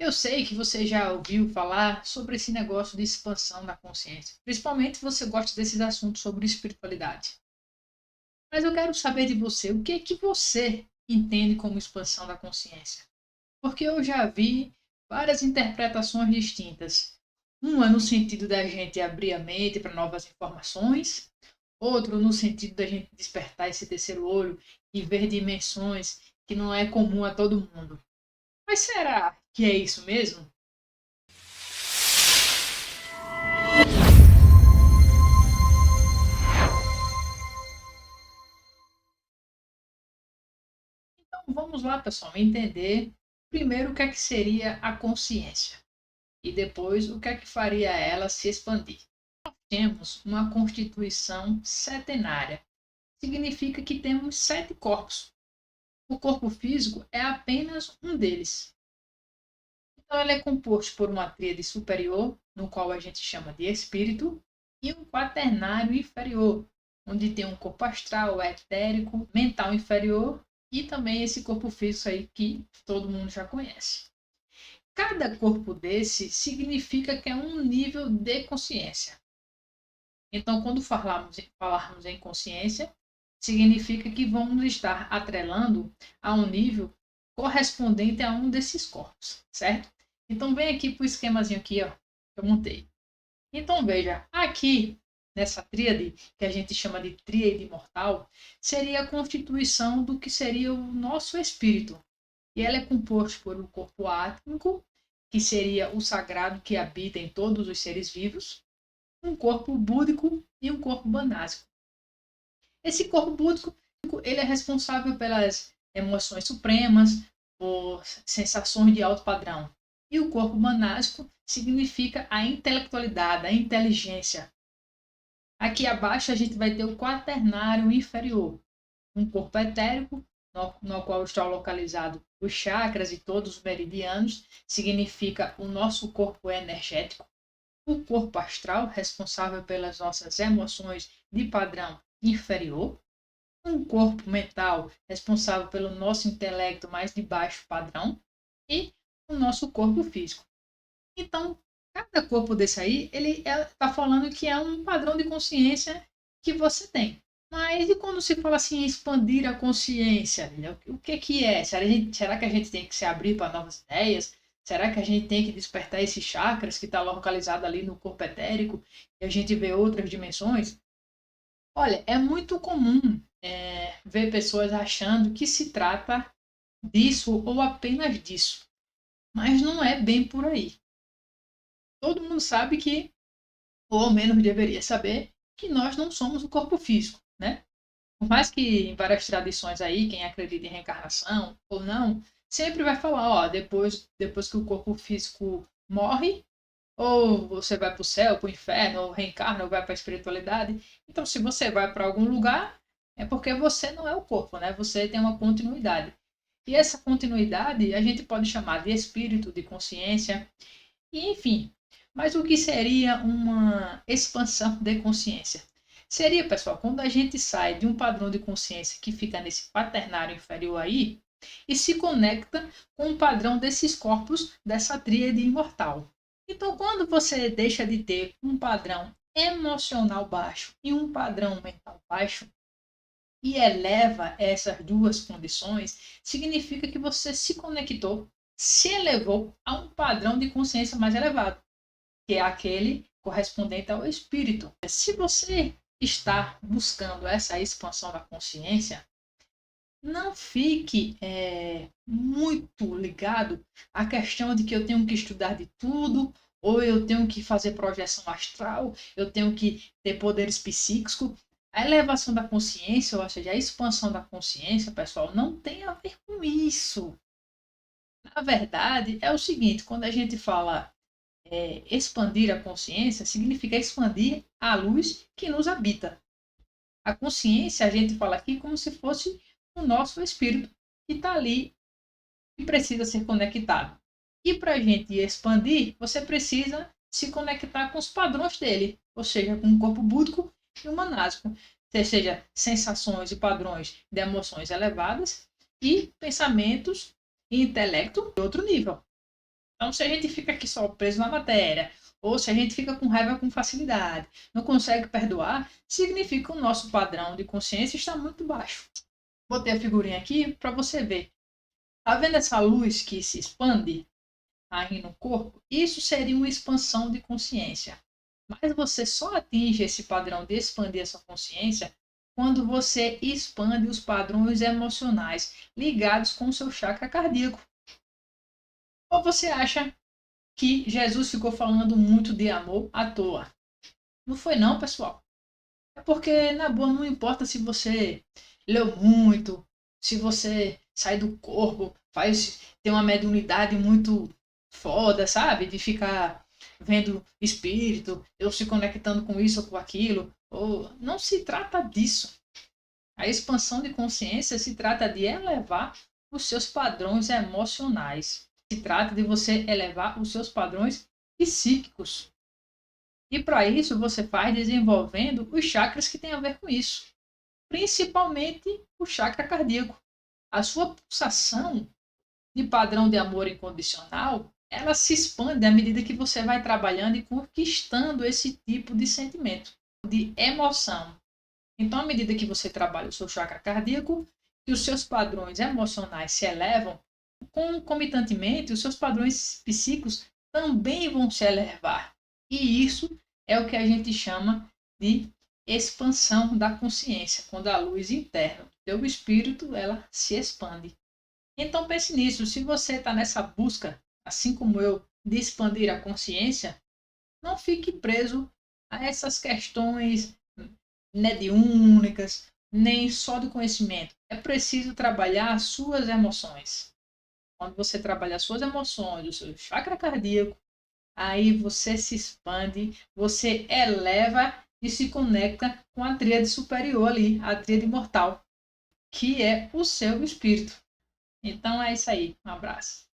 Eu sei que você já ouviu falar sobre esse negócio de expansão da consciência. Principalmente se você gosta desses assuntos sobre espiritualidade. Mas eu quero saber de você, o que é que você entende como expansão da consciência? Porque eu já vi várias interpretações distintas. Uma no sentido da gente abrir a mente para novas informações, outro no sentido da gente despertar esse terceiro olho e ver dimensões que não é comum a todo mundo. Mas será que é isso mesmo? Então vamos lá, pessoal, entender primeiro o que é que seria a consciência e depois o que é que faria ela se expandir. Temos uma constituição setenária. Significa que temos 7 corpos. O corpo físico é apenas um deles. Então ele é composto por uma tríade superior, no qual a gente chama de espírito, e um quaternário inferior, onde tem um corpo astral, etérico, mental inferior e também esse corpo físico aí que todo mundo já conhece. Cada corpo desse significa que é um nível de consciência. Então, quando falarmos em consciência, significa que vamos estar atrelando a um nível correspondente a um desses corpos, certo? Então, vem aqui para o esquemazinho aqui, ó, que eu montei. Então, veja, aqui nessa tríade, que a gente chama de tríade mortal, seria a constituição do que seria o nosso espírito. E ela é composta por um corpo átmico, que seria o sagrado que habita em todos os seres vivos, um corpo búdico e um corpo banásico. Esse corpo búdico ele é responsável pelas emoções supremas, por sensações de alto padrão. E o corpo manásico significa a intelectualidade, a inteligência. Aqui abaixo a gente vai ter o quaternário inferior, um corpo etérico, no qual está localizado os chakras e todos os meridianos, significa o nosso corpo energético. O corpo astral, responsável pelas nossas emoções de padrão inferior. Um corpo mental, responsável pelo nosso intelecto mais de baixo padrão. E o nosso corpo físico. Então, cada corpo desse aí, ele está falando que é um padrão de consciência que você tem. Mas e quando se fala assim, expandir a consciência? O que é? Será que a gente tem que se abrir para novas ideias? Será que a gente tem que despertar esses chakras que está localizado ali no corpo etérico e a gente vê outras dimensões? Olha, é muito comum ver pessoas achando que se trata disso ou apenas disso. Mas não é bem por aí. Todo mundo sabe que, ou ao menos deveria saber, que nós não somos o corpo físico, né? Por mais que em várias tradições aí, quem acredita em reencarnação ou não, sempre vai falar, ó, depois que o corpo físico morre, ou você vai para o céu, para o inferno, ou reencarna, ou vai para a espiritualidade. Então, se você vai para algum lugar, é porque você não é o corpo, né? Você tem uma continuidade. E essa continuidade a gente pode chamar de espírito, de consciência, e enfim. Mas o que seria uma expansão de consciência? Seria, pessoal, quando a gente sai de um padrão de consciência que fica nesse quaternário inferior aí e se conecta com o padrão desses corpos dessa tríade imortal. Então, quando você deixa de ter um padrão emocional baixo e um padrão mental baixo e eleva essas duas condições, significa que você se conectou, se elevou a um padrão de consciência mais elevado, que é aquele correspondente ao espírito. Se você está buscando essa expansão da consciência, não fique muito ligado à questão de que eu tenho que estudar de tudo, ou eu tenho que fazer projeção astral, eu tenho que ter poderes psíquicos. A elevação da consciência, ou seja, a expansão da consciência, pessoal, não tem a ver com isso. Na verdade, é o seguinte: quando a gente fala expandir a consciência, significa expandir a luz que nos habita. A consciência, a gente fala aqui como se fosse o nosso espírito que está ali e precisa ser conectado. E para a gente expandir, você precisa se conectar com os padrões dele, ou seja, com o corpo búdico e o manásico, ou seja, sensações e padrões de emoções elevadas e pensamentos e intelecto de outro nível. Então, se a gente fica aqui só preso na matéria, ou se a gente fica com raiva com facilidade, não consegue perdoar, significa que o nosso padrão de consciência está muito baixo. Botei a figurinha aqui para você ver. Tá vendo essa luz que se expande aí no corpo? Isso seria uma expansão de consciência. Mas você só atinge esse padrão de expandir essa consciência quando você expande os padrões emocionais ligados com o seu chakra cardíaco. Ou você acha que Jesus ficou falando muito de amor à toa? Não foi não, pessoal. É porque, na boa, não importa se você leu muito, se você sai do corpo, tem uma mediunidade muito foda, sabe? De ficar vendo espírito, ou se conectando com isso ou com aquilo. Ou... Não se trata disso. A expansão de consciência se trata de elevar os seus padrões emocionais. Se trata de você elevar os seus padrões psíquicos. E para isso você faz desenvolvendo os chakras que têm a ver com isso. Principalmente o chakra cardíaco. A sua pulsação de padrão de amor incondicional, ela se expande à medida que você vai trabalhando e conquistando esse tipo de sentimento, de emoção. Então, à medida que você trabalha o seu chakra cardíaco, e os seus padrões emocionais se elevam, concomitantemente, os seus padrões psíquicos também vão se elevar. E isso é o que a gente chama de expansão da consciência, quando a luz interna do teu espírito ela se expande. Então pense nisso, se você está nessa busca, assim como eu, de expandir a consciência, não fique preso a essas questões mediúnicas, nem só do conhecimento. É preciso trabalhar as suas emoções. Quando você trabalha as suas emoções, o seu chakra cardíaco, aí você se expande, você eleva e se conecta com a tríade superior ali, a tríade imortal, que é o seu espírito. Então é isso aí. Um abraço.